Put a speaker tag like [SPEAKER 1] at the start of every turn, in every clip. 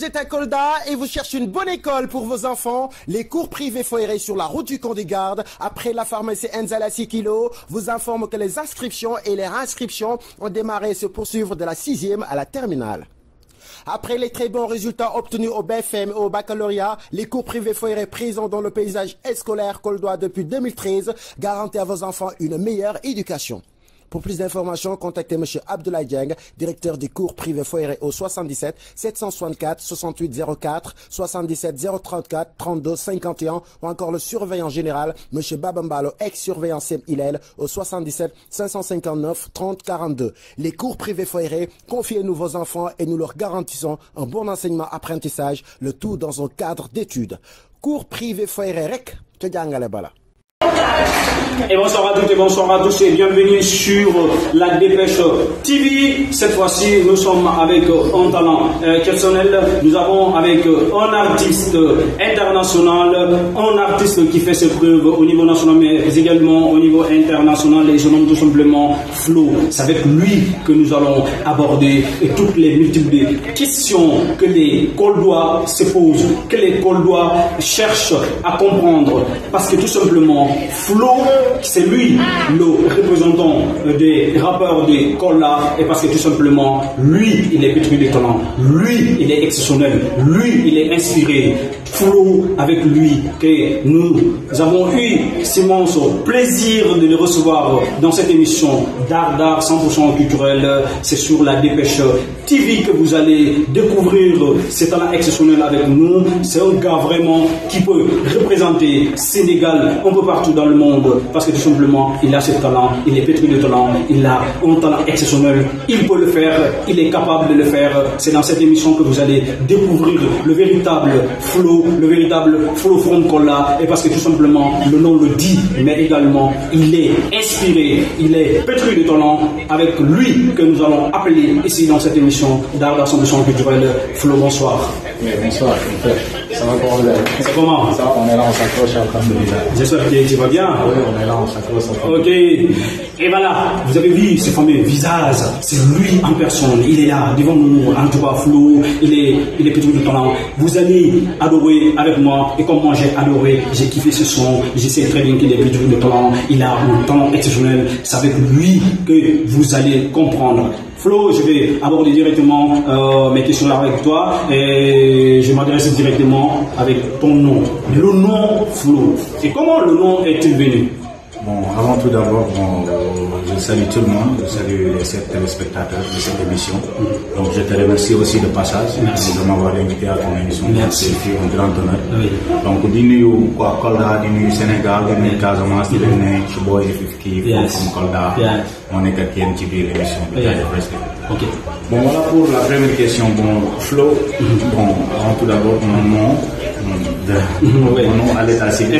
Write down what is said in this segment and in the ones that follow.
[SPEAKER 1] Vous êtes à Kolda et vous cherchez une bonne école pour vos enfants. Les cours privés Foiré sur la route du camp des gardes, après la pharmacie Enzala 6 kg, vous informe que les inscriptions et les réinscriptions ont démarré et se poursuivre de la 6e à la terminale. Après les très bons résultats obtenus au BFM et au baccalauréat, les cours privés Foiré présents dans le paysage scolaire coldois depuis 2013 garantissent à vos enfants une meilleure éducation. Pour plus d'informations, contactez M. Abdoulaye Dieng, directeur des cours privés Foiré au 77 764 68 04, 77 034 32 51 ou encore le surveillant général M. Babambalo, ex-surveillant Sem Hillel au 77 559 30 42. Les cours privés Foiré, confiez-nous vos enfants et nous leur garantissons un bon enseignement-apprentissage, le tout dans un cadre d'études. Cours privés Foiré rek, te jangale bala.
[SPEAKER 2] Et bonsoir à toutes et bonsoir à tous et bienvenue sur la Dépêche TV. Cette fois-ci, nous sommes avec un talent exceptionnel. Nous avons avec un artiste international, un artiste qui fait ses preuves au niveau national mais également au niveau international et je nomme tout simplement Flo. C'est avec lui que nous allons aborder toutes les multiples questions que les Koldois se posent, que les Koldois cherchent à comprendre. Parce que tout simplement, Flo, c'est lui le représentant des rappeurs de Kolda et parce que tout simplement, lui, il est pétri de talent, lui, il est exceptionnel, lui, il est inspiré. Flo, avec lui, que nous avons eu immense plaisir de le recevoir dans cette émission d'art 100% culturel. C'est sur la Dépêche TV que vous allez découvrir ce talent exceptionnel avec nous. C'est un gars vraiment qui peut représenter Sénégal un peu partout dans le monde parce que tout simplement il a ce talent, il est pétri de talent, il a un talent exceptionnel, il peut le faire, il est capable de le faire. C'est dans cette émission que vous allez découvrir le véritable Flo from Kolda et parce que tout simplement le nom le dit mais également il est inspiré, il est pétri de talent. Avec lui que nous allons appeler ici dans cette émission d'art 100% culturel. Flo, bonsoir.
[SPEAKER 3] Oui, bonsoir, ça va pour vous?
[SPEAKER 2] C'est comment?
[SPEAKER 3] Ça va, on est là, on s'accroche à
[SPEAKER 2] J'espère que tu vas bien.
[SPEAKER 3] Oui, on est là, on s'accroche.
[SPEAKER 2] Ok. Et voilà, vous avez vu ce fameux visage. C'est lui en personne. Il est là, devant nous, en tout cas Flo. Il est pétri de talent. Vous allez adorer avec moi. Et comme moi j'ai adoré, j'ai kiffé ce son. Je sais très bien qu'il est pétri de talent. Il a un talent exceptionnel. C'est avec lui que vous allez comprendre. Flo, je vais aborder directement mes questions avec toi et je m'adresse directement avec ton nom. Le nom Flo. Et comment le nom est-il venu?
[SPEAKER 3] Bon, avant tout d'abord, je salue tout le monde, je salue les 7 téléspectateurs de cette émission. Donc je te remercie aussi de passage de m'avoir invité à ton émission.
[SPEAKER 2] Merci.
[SPEAKER 3] C'est un grand honneur.
[SPEAKER 2] Oui.
[SPEAKER 3] Donc di nuyu quoi Kolda, di nuyu Sénégal, di nuyu Casamance, di leen ne ci boy kii from Kolda. On est ak yéen ci biir émission bi.
[SPEAKER 2] Ok.
[SPEAKER 3] Bon voilà pour la première question. Bon Flo, bon avant tout d'abord mon nom. Mon nom à l'état civil,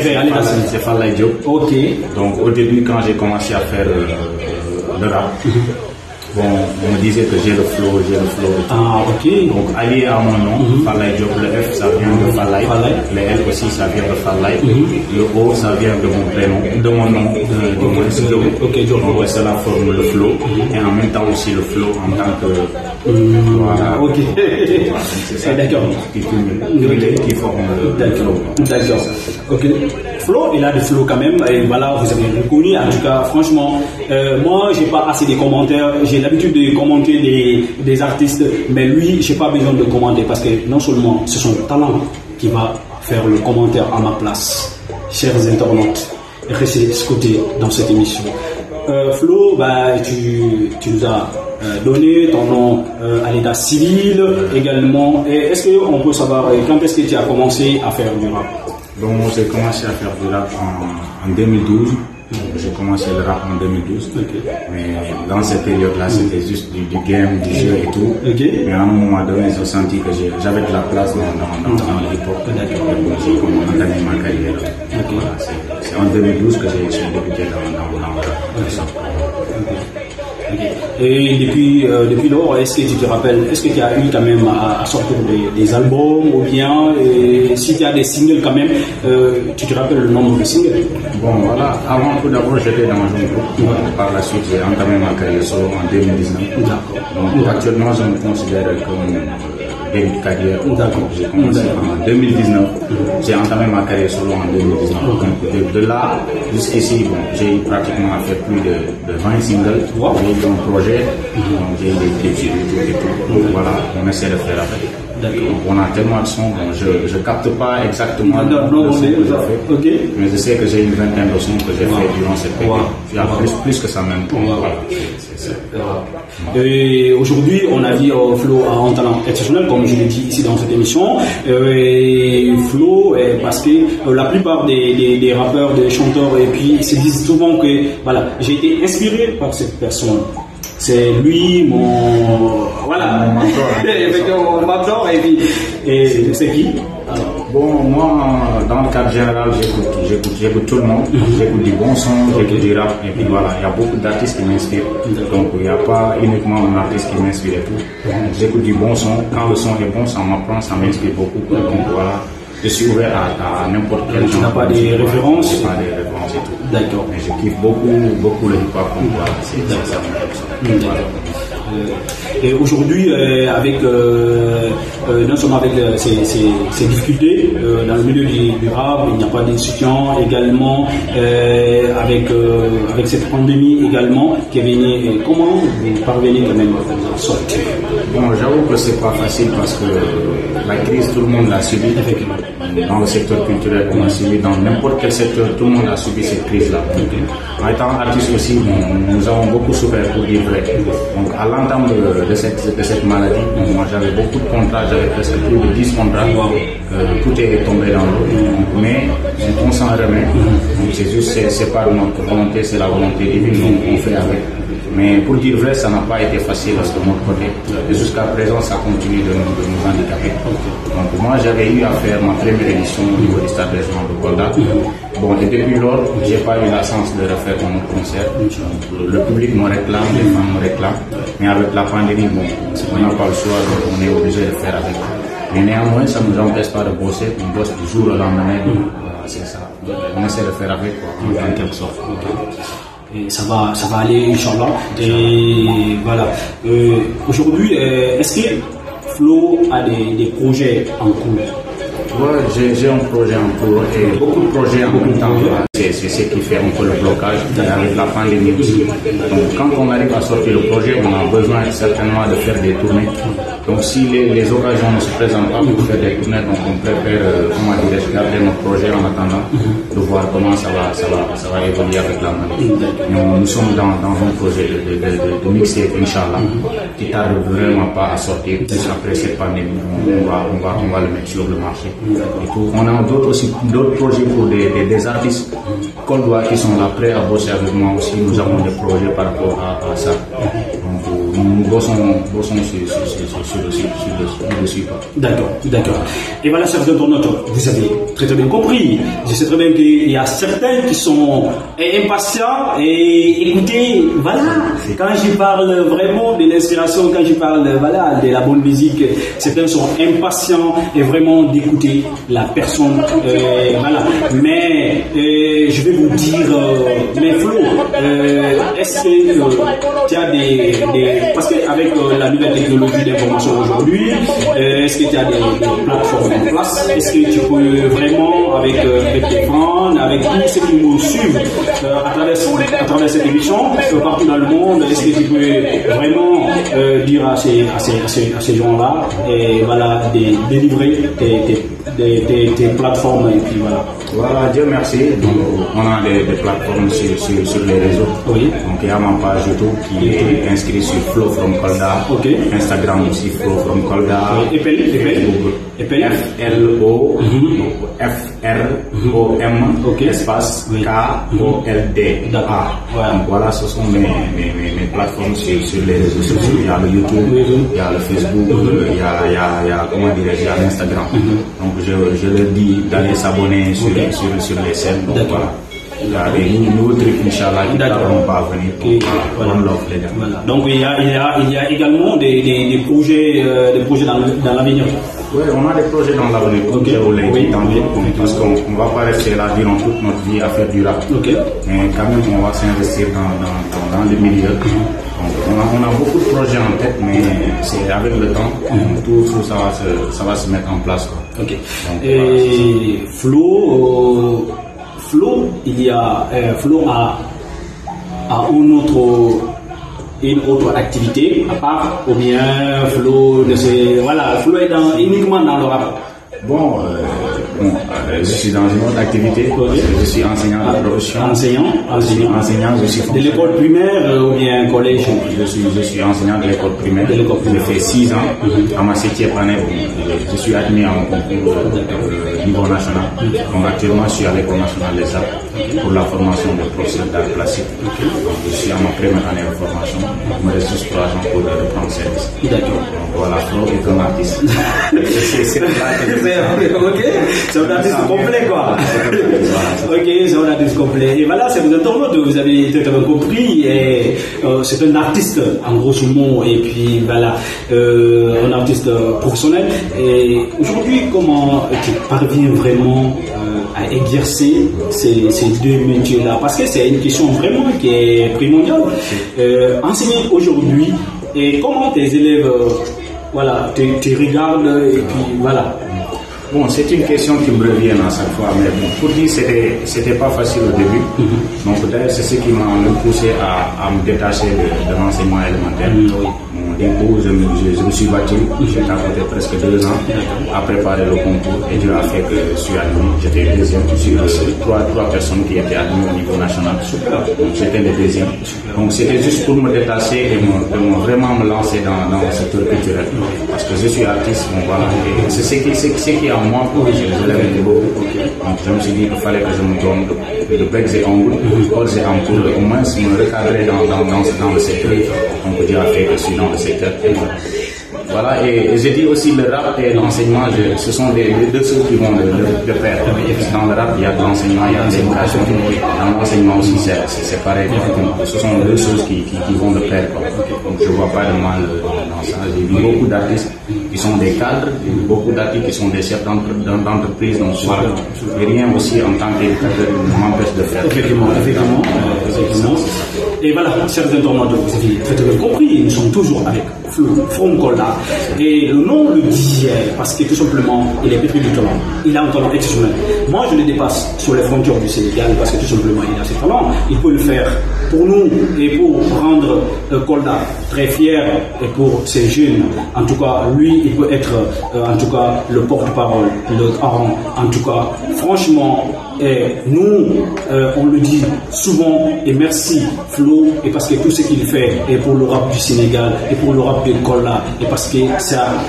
[SPEAKER 3] c'est Falaye Diop.
[SPEAKER 2] Ok.
[SPEAKER 3] Donc au début quand j'ai commencé à faire le rap, bon, on me disait que j'ai le flow.
[SPEAKER 2] Ah, ok.
[SPEAKER 3] Donc allié à mon nom, Falaye Diop, le F ça vient de Falaye, le L aussi ça vient de Falaye, le O ça vient de mon prénom, de mon nom, de mon Diop.
[SPEAKER 2] Ok, Diop.
[SPEAKER 3] Donc cela forme le flow et en même temps aussi le flow en tant que voilà.
[SPEAKER 2] Ok.
[SPEAKER 3] C'est ça.
[SPEAKER 2] D'accord.
[SPEAKER 3] Qui forme le flow.
[SPEAKER 2] D'accord. Ok. Flo, il a du flow quand même et voilà, vous avez reconnu. En tout cas, franchement, moi j'ai pas assez de commentaires. J'ai l'habitude de commenter des artistes, mais lui, j'ai pas besoin de commenter parce que non seulement c'est son talent qui va faire le commentaire à ma place. Chers internautes, restez écoutés dans cette émission. Flo, bah, tu nous as donné ton nom à l'état civil également. Est-ce qu'on peut savoir quand est-ce que tu as commencé à faire du rap?
[SPEAKER 3] Donc j'ai commencé à faire du rap en 2012. J'ai commencé le rap en 2012. Okay. Mais dans cette période-là, c'était juste du game, du jeu et tout.
[SPEAKER 2] Okay.
[SPEAKER 3] Mais à un moment donné, j'ai senti que j'avais de la place dans le hip-hop. J'ai entamé ma carrière. Okay. Voilà, c'est en 2012 que j'ai débuté dans le rap.
[SPEAKER 2] Et depuis lors, est-ce que tu te rappelles, est-ce que tu as eu quand même à sortir des albums ou bien si tu as des singles quand même, tu te rappelles le nombre de singles?
[SPEAKER 3] Bon voilà, avant tout d'abord j'étais dans un groupe, par la suite j'ai entamé ma carrière solo en 2019.
[SPEAKER 2] D'accord.
[SPEAKER 3] Donc actuellement je me considère comme début de carrière. J'ai commencé en 2019. J'ai entamé ma carrière solo en 2019. Donc de là jusqu'ici, bon, j'ai pratiquement fait plus de 20 singles. J'ai eu un projet, donc j'ai eu des clips et tout. Donc voilà, on essaie de faire avec. Donc on a tellement de sons, donc je capte pas exactement le son que j'ai fait, mais je sais que j'ai une vingtaine de sons que j'ai fait durant cette période. Il y a plus que ça même. Voilà.
[SPEAKER 2] Et aujourd'hui, on a dit Flo a un talent exceptionnel, comme je l'ai dit ici dans cette émission. Et Flo, parce que la plupart des rappeurs, des chanteurs, et puis ils se disent souvent que voilà, j'ai été inspiré par cette personne. C'est lui, mon mentor, et c'est qui? Alors,
[SPEAKER 3] bon, moi, dans le cadre général, j'écoute tout le monde. J'écoute du bon son, j'écoute du rap, et puis voilà, il y a beaucoup d'artistes qui m'inspirent. Donc, il n'y a pas uniquement un artiste qui m'inspire et tout. J'écoute du bon son. Quand le son est bon, ça m'apprend, ça m'inspire beaucoup. Donc voilà, je suis ouvert à n'importe quel genre.
[SPEAKER 2] Tu n'as pas des références?
[SPEAKER 3] Je n'ai pas des références et tout.
[SPEAKER 2] D'accord.
[SPEAKER 3] Mais je kiffe beaucoup le hip-hop. Voilà, c'est ça. Voilà.
[SPEAKER 2] Et aujourd'hui, avec non seulement avec ces difficultés dans le milieu du rap, il n'y a pas d'étudiants également, avec cette pandémie également qui est venue. Comment vous parvenez quand même à sortir?
[SPEAKER 3] Bon, j'avoue que c'est pas facile parce que la crise, tout le monde l'a subi. Dans le secteur culturel, on a subi, dans n'importe quel secteur, tout le monde a subi cette crise-là. En étant artiste aussi, nous avons beaucoup souffert pour dire vrai. Donc à l'entame de cette maladie, moi j'avais beaucoup de contrats, j'avais presque plus de 10 contrats. Tout est tombé dans l'eau. Mais on s'en remet. C'est juste, c'est pas notre volonté, c'est la volonté divine, donc on fait avec. Mais pour dire vrai, ça n'a pas été facile de notre côté. Et jusqu'à présent, ça continue de nous handicaper. Donc moi, j'avais eu à faire ma première édition au niveau du stade régional de Kolda. Bon, et depuis lors, j'ai pas eu la chance de refaire mon autre concert. Le public me réclame, les fans me réclament. Mais avec la pandémie, bon, on n'a pas le choix, donc on est obligé de faire avec. Mais néanmoins, ça ne nous empêche pas de bosser. On bosse du jour au lendemain. Voilà, c'est ça. On essaie de faire avec, quoi, en quelque sorte.
[SPEAKER 2] Et ça va aller, Inch'Allah. Et voilà. Aujourd'hui, est-ce que Flo a des projets en cours?
[SPEAKER 3] Ouais, j'ai un projet en cours et beaucoup de projets en même temps. C'est ce qui fait un peu le blocage avec la pandémie aussi. Donc quand on arrive à sortir le projet, on a besoin certainement de faire des tournées. Donc si les occasions ne se présentent pas pour faire des tournées, donc on préfère, garder notre projet en attendant de voir comment ça va évoluer avec la pandémie. Nous sommes dans un projet de mixtape, Inch'Allah, qui tarde vraiment pas à sortir. Après cette pandémie, on va le mettre sur le marché. On a d'autres projets pour des artistes coldois qui sont là prêts à bosser avec moi aussi. Nous avons des projets par rapport à ça. Donc nous bossons sur le dessus.
[SPEAKER 2] D'accord. Et voilà, chers internautes, vous avez très bien compris. Je sais très bien qu'il y a certains qui sont impatients et écoutez, voilà, quand je parle vraiment de l'inspiration, quand je parle de la bonne musique, certains sont impatients et vraiment d'écouter la personne. Voilà. Mais je vais vous dire, mais Flo, est-ce que tu as des parce qu'avec la nouvelle technologie d'information aujourd'hui, est-ce que tu as des plateformes en place? Est-ce que tu peux vraiment, avec tes fans, avec tous ceux qui nous suivent à travers cette émission, partout dans le monde, est-ce que tu peux vraiment dire à ces gens-là, et voilà, de délivrer tes plateformes et puis voilà.
[SPEAKER 3] Voilà, Dieu merci. Donc, on a des plateformes sur les réseaux. Oui. Donc il y a ma page YouTube qui est inscrite sur Flo from Kolda. Okay. Instagram aussi Flo from Kolda. FLO FROM espace KOLD. Donc voilà, ce sont mes plateformes sur les réseaux sociaux. Il y a le YouTube, il y a le Facebook, il y a comment dirais-je, il y a l'Instagram. Donc je leur dis d'aller s'abonner sur les scènes. Donc voilà. Il y a des nouveaux trucs, Inch'Allah, qui ne tarderont pas à venir pour l'offre, les gars. Voilà.
[SPEAKER 2] Donc il y a également des projets dans l'avenir.
[SPEAKER 3] Oui, on a des projets dans l'avenir, comme je vous l'ai dit tantôt, parce qu'on ne va pas rester là durant toute notre vie à faire du rap. Mais quand même, on va s'investir dans le milieu. On a beaucoup de projets en tête, mais c'est avec le temps, tout ça va se mettre en place, quoi.
[SPEAKER 2] Ok.
[SPEAKER 3] Donc,
[SPEAKER 2] et Flo, Flo a une autre activité à part, ou bien Flo est uniquement dans le rap?
[SPEAKER 3] Bon, je suis dans une autre activité. Je suis enseignant de profession.
[SPEAKER 2] Enseignant,
[SPEAKER 3] je suis
[SPEAKER 2] de l'école primaire ou bien collège?
[SPEAKER 3] Je suis enseignant de l'école primaire. J'ai fait 6 ans. À ma 7e année, je suis admis à un concours niveau national. Donc actuellement, je suis à l'école nationale des arts pour la formation de professeur d'art plastique. Donc, je suis à ma première année de formation. Il me reste juste 3 ans pour reprendre service.
[SPEAKER 2] D'accord.
[SPEAKER 3] Voilà, Flo est un artiste.
[SPEAKER 2] Ok, c'est un artiste complet, quoi. Ok, c'est un artiste complet. Et voilà, c'est vous internautes, vous avez très bien compris. Et c'est un artiste, en grosso modo, et puis voilà, un artiste professionnel. Et aujourd'hui, comment tu parviens vraiment à exercer ces deux métiers-là? Parce que c'est une question vraiment qui est primordiale. Enseigner aujourd'hui, et comment tes élèves tu regardes, et puis voilà.
[SPEAKER 3] Bon, c'est une question qui me revient à chaque fois, mais bon, pour dire, c'était pas facile au début. Donc d'ailleurs, c'est ce qui m'a poussé à me détacher de l'enseignement élémentaire. Du coup, je me suis battu, j'ai tapé presque 2 ans à préparer le concours, et Dieu a fait que je suis admis. J'étais deuxième sur 3 personnes qui étaient admises au niveau national. Donc j'étais le deuxième. Donc c'était juste pour me détacher et vraiment me lancer dans le secteur culturel. Parce que je suis artiste, bon, voilà, et c'est ce qui est en moi pour que je lève beaucoup. Donc je me suis dit qu'il fallait que je me donne de becs et ongles, pour au moins me recadrer dans le secteur. Donc Dieu a fait que je suis dans le secteur. Voilà, et je dis aussi le rap et l'enseignement, ce sont les deux choses qui vont de pair. Dans le rap, il y a de l'enseignement, il y a de l'éducation. Dans l'enseignement aussi, c'est pareil. Ce sont deux choses qui vont de pair. Donc je ne vois pas de mal dans ça. J'ai vu beaucoup d'artistes qui sont des cadres, beaucoup d'artistes qui sont des chefs d'entreprise. Donc voilà, et rien aussi en tant qu'éducateur ne m'empêche de faire.
[SPEAKER 2] Effectivement. Et voilà, chers internautes, vous avez très bien compris, nous sommes toujours avec From Kolda. Et le nom le dit, parce que tout simplement, il est pétri du talent. Il a un talent exceptionnel. Moi, je le dépasse sur les frontières du Sénégal parce que tout simplement, il a ce talent. Il peut le faire pour nous et pour rendre Kolda très fier et pour ces jeunes. En tout cas, lui, il peut être en tout cas le porte-parole, le parent. En tout cas, franchement, et nous, on le dit souvent, et merci Flo, et parce que tout ce qu'il fait est pour le rap du Sénégal, et pour le rap de Kolda, et parce que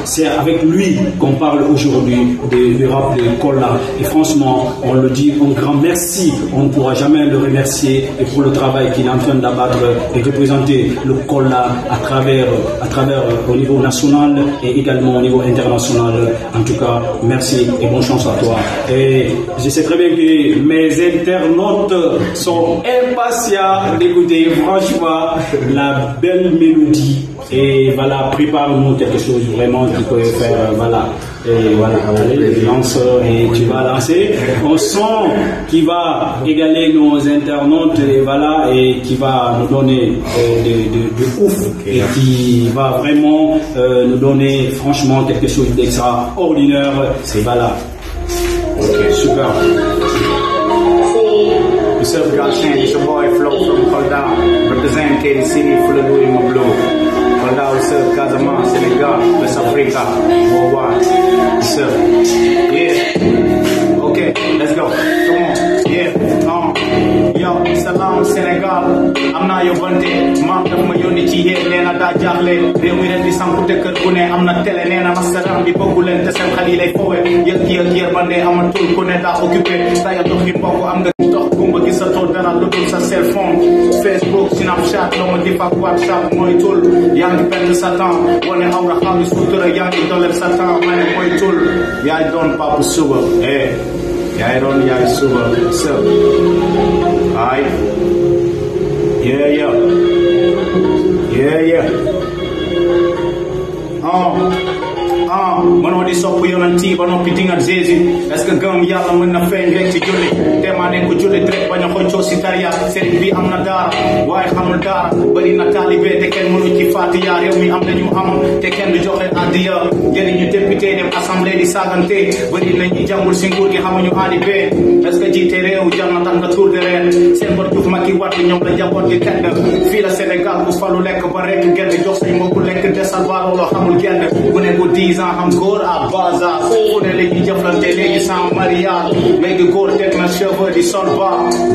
[SPEAKER 2] c'est avec lui qu'on parle aujourd'hui du rap de Kolda. Et franchement, on le dit, un grand merci, on ne pourra jamais le remercier, et pour le travail qu'il est en train d'abattre et représenter le Kolda à travers au niveau national et également au niveau international. En tout cas, merci et bonne chance à toi. Et je sais très bien que mes internautes sont impatients d'écouter franchement la belle mélodie. Et voilà, prépare-nous quelque chose vraiment qui peut faire, voilà. Et voilà, allez, lance et tu vas lancer un son qui va égaler nos internautes et voilà, et qui va nous donner de ouf et qui va vraiment nous donner franchement quelque chose d'extraordinaire. C'est voilà.
[SPEAKER 3] Ok, super. What's up, y'all? It's your boy Flo from Kolda, representing KD City, full of Louis Mablo. Kolda, what's up? Casamance, Senegal, West Africa, worldwide. What's up? Yeah. Okay, let's go. Come on. Yeah. Yo, salam Sénégal. am naa yóbbante maam daf ma yónni ci yéen nee na daa jaaxle réew mi ren di sampute kër bu ne am na télé nee na mastaram bi bëggu leen te seen xel yi lay fowe yëg yërmande amatul ku ne daa occupé daya dox yi mbokk am nga dox gumba gisatoo dara lu dul sa cell phone Facebook Snapchat loo ma di fak WhatsApp mooy tul yaa ngi perdre sa temps wane aw ra xaalis sutura yaa ngi dollar sa temps ma ne mooy tul yaay doon papa suba yaay doon yaay suba sëb ay yeah mënoo di sopp yonanti ba noppi dinga jési est-ce que gëm yàlla mën na feeñ rek ci julli teemaa ne ko julli rek bañ a xoccoo si tariya sëriñ bi am na daara waaye xamul daara bari na taalibe te kenn mënu ci fatiya réew mi am nañu am te kenn du joxe addiya jëriñu député dem assemblée di saagante bari nañu jàngul si nguur gi xamuñu ADB est-ce que jiite réew jar na tax nga tour de reen seen bët Diouf Macky Wade ñoom la jaboot di tedd fii la Sénégal ku falu lekk ba rek gerte jox say mbokku lekk desal baaroo xamul kenn bu ne bu 10 ans xam góor à baza fu ne léegi jëflante léegi sans mariage léegi góor teg na cheveux di sol ba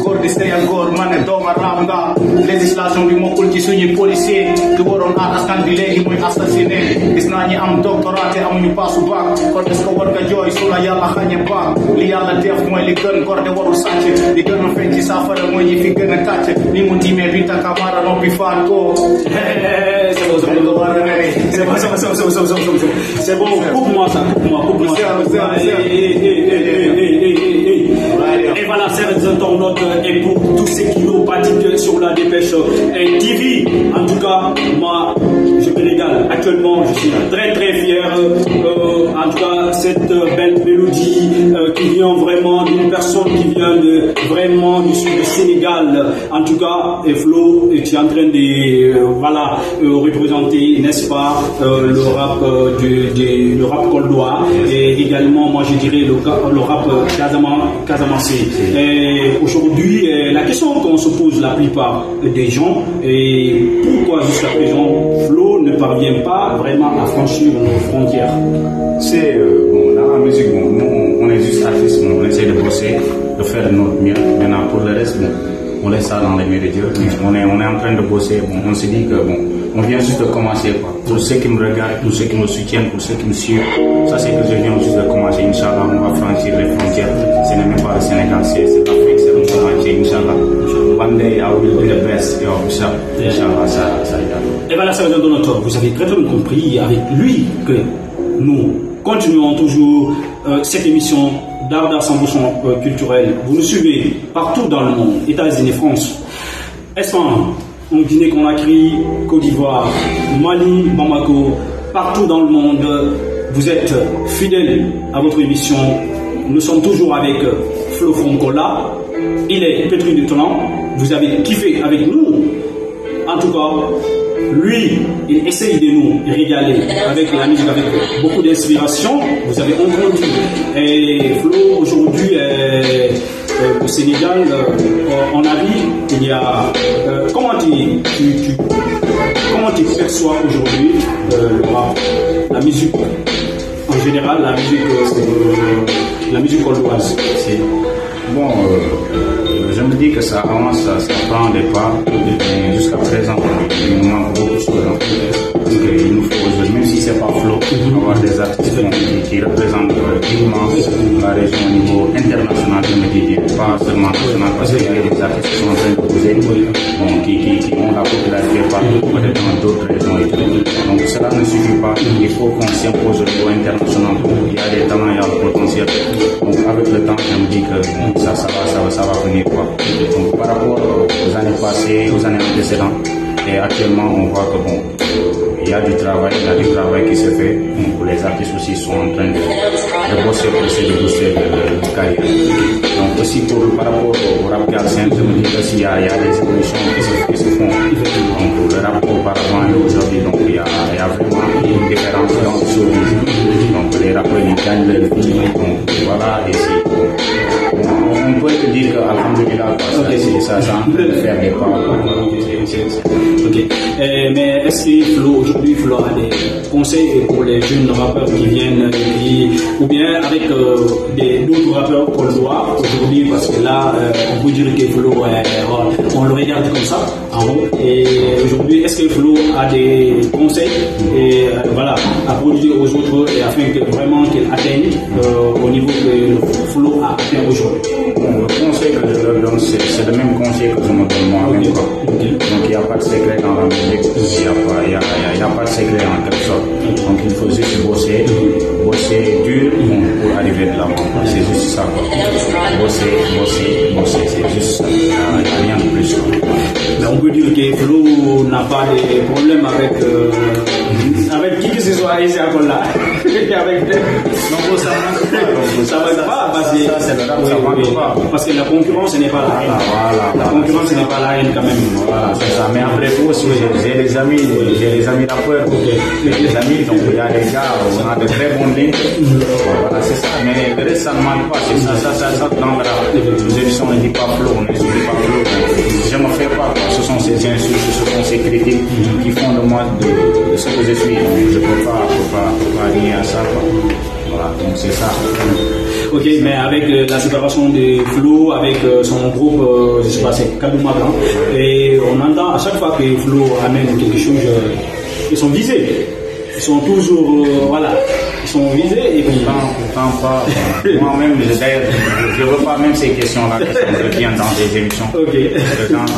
[SPEAKER 3] góor di sëy ak góor ma ne dooma raam nga législation bi mokkul ci suñuy policier ki waroon aar askan bi léegi muy assassiné gis naa ñi am doctorat te amuñu paasu bac kon est-ce que war nga jooy su la yàlla xañe bac li yàlla def mooy li gën góor de warul sàcc li gën a feeñ ci saafara mooy ñi fi gën a kàcc ni mu timee bi takamara noppi faat ko
[SPEAKER 2] c'est bon, coupe-moi ça, coupe-moi ça. Et voilà, chers internautes, et pour tous ceux qui nous pratiquent sur la dépêche TV, en tout cas, moi, je me régale. Actuellement, je suis très très fier. En tout cas, cette belle mélodie qui vient vraiment d'une personne qui vient vraiment du sud du Sénégal. En tout cas, Flo, tu es en train de représenter, n'est-ce pas, le rap le rap coldois et également, moi, je dirais le rap casamancé. Aujourd'hui, la question qu'on se pose la plupart des gens est pourquoi jusqu'à présent Flo ne parvient pas vraiment à franchir nos frontières.
[SPEAKER 3] C'est dans la musique, on est juste artiste, on essaie de bosser, de faire de notre mieux. Maintenant, pour le reste, on laisse ça dans les mains de Dieu. On est en train de bosser, on se dit que on vient juste de commencer. Pour ceux qui me regardent, pour ceux qui me soutiennent, pour ceux qui me suivent, ça c'est que je viens juste de commencer. Inch'Allah, on va franchir les frontières. Ce n'est même pas le Sénégal, c'est l'Afrique, c'est le monde entier, Inch'Allah. One day I will be the best, Inch'Allah, ça ira.
[SPEAKER 2] Et voilà, ça veut dire vous avez très bien compris avec lui que nous continuons toujours cette émission d'art 100% culturel. Vous nous suivez partout dans le monde, États-Unis, France, Espagne, en Guinée-Conakry, Côte d'Ivoire, Mali, Bamako, partout dans le monde. Vous êtes fidèles à votre émission. Nous sommes toujours avec Flo Fonkola. Il est pétri de talent. Vous avez kiffé avec nous. En tout cas, lui, il essaye de nous régaler avec la musique, avec beaucoup d'inspiration. Vous avez entendu. Et Flo, aujourd'hui, au Sénégal, on a vu qu'il y a... comment tu perçois aujourd'hui la musique en général, la musique coldoise?
[SPEAKER 3] Bon, je me dis que ça avance, ça prend des pas. Jusqu'à présent, il nous manque beaucoup de choses. Donc, il nous faut aujourd'hui, même si c'est pas Flo, avoir des artistes qui représentent dignement la région au niveau international, je me dis, pas seulement national, parce qu'il y a des artistes qui sont en train de bouger, qui ont la popularité partout, peut-être dans d'autres régions. Donc cela ne suffit pas, il faut qu'on s'impose au niveau international. Il y a des talents, il y a le potentiel. Donc avec le temps, je me dis que ça va venir quoi. Donc par rapport aux années passées, aux années précédentes, et actuellement on voit que il y a du travail qui se fait. Donc, les artistes aussi sont en train de bosser pour essayer de booster le carrière. Donc aussi par rapport au rap galsen, je me dis qu'il y a des évolutions qui se font. Donc le rap auparavant et aujourd'hui, donc il y a vraiment une différence dans le showbiz. Donc les rappeurs ils gagnent leur vie. Donc voilà, et on peut te dire qu'Alhamdulillah, ça en train de faire des pas.
[SPEAKER 2] Ok. Mais est-ce que aujourd'hui Flo a des conseils pour les jeunes rappeurs qui viennent ou bien avec d'autres rappeurs coldois aujourd'hui, parce que là on peut dire que Flo on le regarde comme ça en haut, et aujourd'hui est-ce que Flo a des conseils et à produire aux autres et afin que vraiment qu'ils atteignent au niveau que Flo a atteint aujourd'hui?
[SPEAKER 3] Le conseil que je leur donne, c'est le même conseil que je me donne moi-même. Donc il n'y a pas de secret dans la musique, il n'y a pas de secret en quelque sorte. Donc il faut juste bosser dur pour arriver de l'avant. C'est juste ça quoi. Bosser, c'est juste ça. Il n'y a rien de plus.
[SPEAKER 2] Mais on peut dire que Flo n'a pas de problème avec qui que ce soir ici à Kola.
[SPEAKER 3] Non, ça
[SPEAKER 2] ne va pas, parce que la concurrence n'est pas là.
[SPEAKER 3] Voilà.
[SPEAKER 2] La concurrence n'est pas là quand même.
[SPEAKER 3] Voilà, c'est ça. Mais après tout aussi, j'ai des amis rappeurs. Les amis, donc il y a des gars, on a de très bons lignes. Voilà, c'est ça. Mais le reste, ça ne manque pas. C'est ça dans les émissions, on ne dit pas flow, on ne dit pas flow. Je ne me fais pas. Ce sont ces insultes, ce sont ces critiques qui font de moi de ce que je suis. Donc, je ne peux pas nier à ça. Voilà, donc c'est ça.
[SPEAKER 2] Ok, mais avec la séparation de Flo, avec son groupe, je ne sais pas, c'est Kadouma Blanc, et on entend à chaque fois que Flo amène quelque chose, ils sont visés. Ils sont toujours, ils sont visés et puis...
[SPEAKER 3] Pourtant pas. Moi-même, d'ailleurs, je ne veux pas même ces questions-là qui sont reviennent dans des émissions.
[SPEAKER 2] Okay.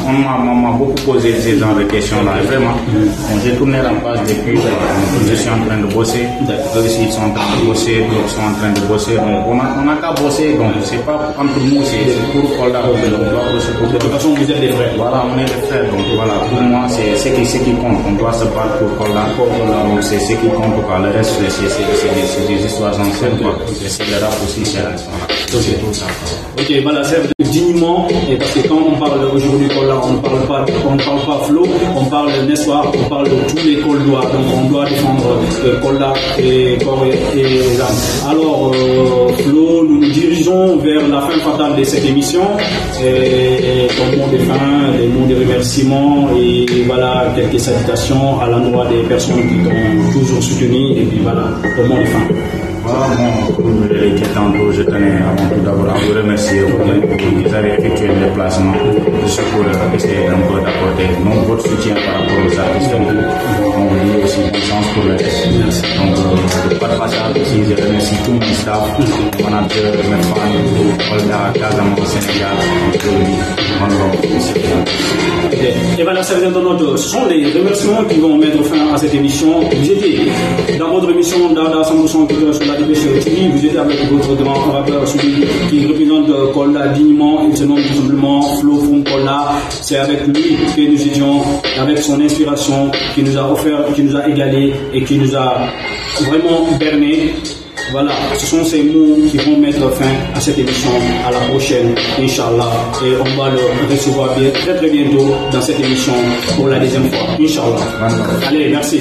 [SPEAKER 3] On m'a beaucoup posé ces genres de questions-là. Et vraiment, j'ai tourné la page depuis, je suis en train de bosser. Eux aussi, ils sont en train de bosser, d'autres sont en train de bosser. Donc, on n'a qu'à bosser. Donc, c'est pas entre nous, c'est pour Kola.
[SPEAKER 2] De toute façon, vous êtes des frères.
[SPEAKER 3] Voilà, on est des frères. Donc, voilà, pour moi, c'est ce qui compte. On doit se battre pour Kola. Donc, c'est ce qui compte. Le reste, c'est des histoires anciennes. C'est le rap aussi, c'est tout ça.
[SPEAKER 2] Ok, voilà, c'est dignement, et parce que quand on parle aujourd'hui Kola, on ne parle pas flow, on parle, n'est-ce pas, on parle de tous les Koldois, donc on doit défendre Kola et corps et âme. Alors, Flo, nous nous dirigeons vers la fin fatale de cette émission, et ton mot de fin, les mots de remerciement, et voilà, quelques salutations à l'endroit des personnes qui t'ont toujours soutenu, et puis voilà, ton mot de fin.
[SPEAKER 3] Voilà, comme je l'ai dit tantôt, je tenais avant tout d'abord à vous remercier pour qu'ils avaient effectué le déplacement, juste pour essayer un peu d'apporter votre soutien par rapport aux artistes. On vous dit aussi bonne chance pour le reste. Donc, de pas de passage aussi, je remercie tout mon staff, manager, mes fans, Kolda, Casamance, Sénégal,
[SPEAKER 2] et voilà, ça veut dire ce sont les remerciements qui vont mettre fin à cette émission. Vous étiez dans votre émission Dada 100% culture sur la dépêche TV, vous êtes avec votre grand rappeur, celui qui représente Kola dignement, il se nomme tout simplement Flo from Kola. C'est avec lui que nous étions, avec son inspiration, qui nous a offert, qui nous a égalé et qui nous a vraiment berné. Voilà, ce sont ces mots qui vont mettre fin à cette émission. À la prochaine, Inch'Allah. Et on va le recevoir très très bientôt dans cette émission pour la deuxième fois. Inch'Allah. Allez, merci.